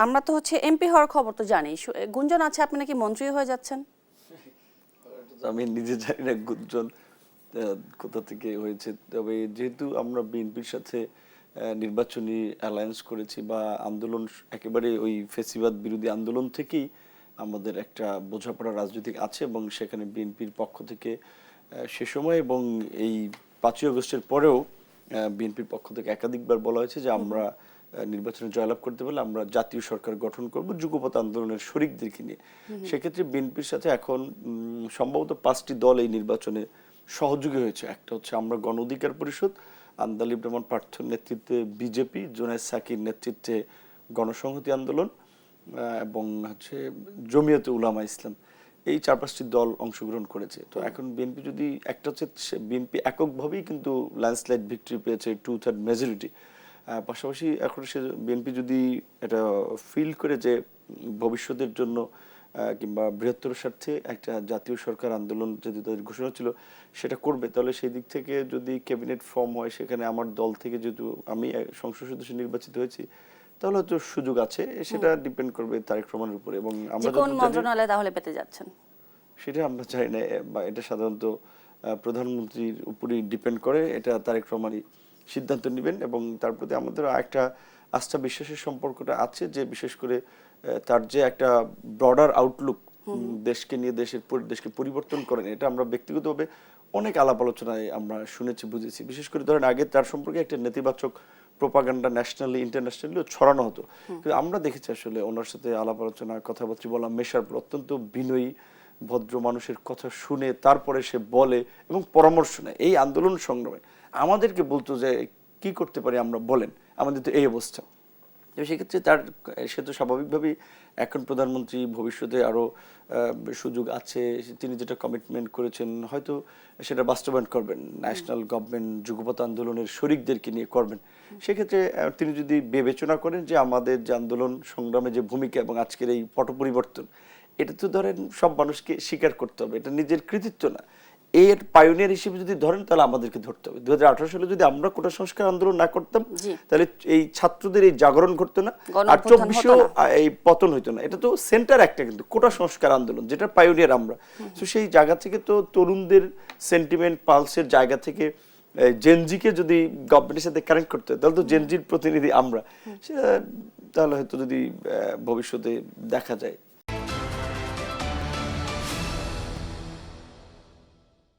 আমরা তো হচ্ছে এমপি হওয়ার খবর তো জানি, গুঞ্জন আছে আপনি নাকি মন্ত্রী হয়ে যাচ্ছেন। আমি নিজে জানি না গুঞ্জন কোথা থেকে হয়েছে, তবে যেহেতু আমরা বিএনপির সাথে নির্বাচনী অ্যালায়েন্স করেছি বা আন্দোলন একেবারে ওই ফেসিবাদ বিরোধী আন্দোলন থেকেই আমাদের একটা বোঝাপড়া রাজনৈতিক আছে এবং সেখানে বিএনপির পক্ষ থেকে সে সময় এবং এই 5ই আগস্টের পরেও বিএনপির পক্ষ থেকে একাধিকবার বলা হয়েছে যে আমরা নির্বাচনে জয়লাভ করতে পারলে আমরা জাতীয় সরকার গঠন করব যুগপৎ আন্দোলনের শরিকদেরকে নিয়ে। সেক্ষেত্রে বিএনপির সাথে এখন সম্ভবত 5টি দল এই নির্বাচনে সহযোগী হয়েছে। একটা হচ্ছে আমরা গণ অধিকার পরিষদ, আন্দালিব রহমান পার্থর নেতৃত্বে বিজেপি, জুনায়েদ সাকির নেতৃত্বে গণসংহতি আন্দোলন এবং হচ্ছে জমিয়তে উলামা ইসলাম, এই 4-5টি দল অংশগ্রহণ করেছে। তো এখন বিএনপি যদি একটা হচ্ছে বিএনপি এককভাবেই কিন্তু ল্যান্ডস্লাইড ভিক্টরি পেয়েছে, 2/3 মেজরিটি। পাশাপাশি এখন সে বিএনপি যদি এটা ফিল করে যে ভবিষ্যতের জন্য কিংবা বৃহত্তর স্বার্থে একটা জাতীয় সরকার আন্দোলন যদি তাদের ঘোষণা ছিল সেটা করবে, তাহলে সেই দিক থেকে যদি ক্যাবিনেট ফর্ম হয়, সেখানে আমার দল থেকে যেহেতু আমি সংসদ সদস্য নির্বাচিত হয়েছি, তাহলে হয়তো সুযোগ আছে। সেটা ডিপেন্ড করবে তারেক রহমানের উপরে। এবং আমরা কোন মন্ত্রণালয় তাহলে পেতে যাচ্ছেন সেটা আমরা চাই না, বা এটা সাধারণত প্রধানমন্ত্রীর উপরই ডিপেন্ড করে। এটা তারেক রহমানই সিদ্ধান্ত নেবেন এবং তার প্রতি আমাদের একটা আস্থা বিশ্বাসের সম্পর্কটা আছে, যে বিশেষ করে তার যে একটা ব্রডার আউটলুক দেশকে নিয়ে দেশকে পরিবর্তন করেন, এটা আমরা ব্যক্তিগতভাবে অনেক আলাপ আলোচনায় আমরা শুনেছি, বুঝেছি। বিশেষ করে ধরেন আগে তার সম্পর্কে একটা নেতিবাচক প্রোপাগান্ডা ন্যাশনালি ইন্টারন্যাশনালিও ছড়ানো হতো, কিন্তু আমরা দেখেছি আসলে ওনার সাথে আলাপ আলোচনা, কথাবার্তা বলা, মেশার পর অত্যন্ত বিনয়ী ভদ্র মানুষের কথা শুনে তারপরে সে বলে এবং পরামর্শ নেয়। এই আন্দোলন সংগ্রামে আমাদেরকে বলতো যে কি করতে পারি আমরা, বলেন, আমাদের তো এই অবস্থা। সেক্ষেত্রে সে তো স্বাভাবিকভাবেই এখন প্রধানমন্ত্রী, ভবিষ্যতে আরো সুযোগ আছে, তিনি যেটা কমিটমেন্ট করেছেন হয়তো সেটা বাস্তবায়ন করবেন, ন্যাশনাল গভর্নমেন্ট যুগপৎ আন্দোলনের শরিকদেরকে নিয়ে করবেন। সেক্ষেত্রে তিনি যদি বিবেচনা করেন যে আমাদের যে আন্দোলন সংগ্রামে যে ভূমিকা এবং আজকের এই পট পরিবর্তন, এটা তো ধরেন সব মানুষকে স্বীকার করতে হবে, এটা নিজের কৃতিত্ব না। এর পায়োনিয়ার হিসেবে যদি ধরেন তাহলে আমাদেরকে ধরতে হবে। 2018 সালে যদি আমরা কোটা সংস্কার আন্দোলন না করতাম, তাহলে এই ছাত্রদের এই জাগরণ ঘটতো না, আর 24-এও এই পতন হইতো না। এটা তো সেন্টার একটা কিন্তু কোটা সংস্কার আন্দোলন, যেটা পায়োনিয়ার আমরা। তো সেই জায়গা থেকে তো তরুণদের সেন্টিমেন্ট পালসের জায়গা থেকে জেনজিকে যদি গভর্নমেন্টের সাথে কানেক্ট করতে হয়, তাহলে তো জেনজির প্রতিনিধি আমরা। তাহলে হয়তো যদি ভবিষ্যতে দেখা যায়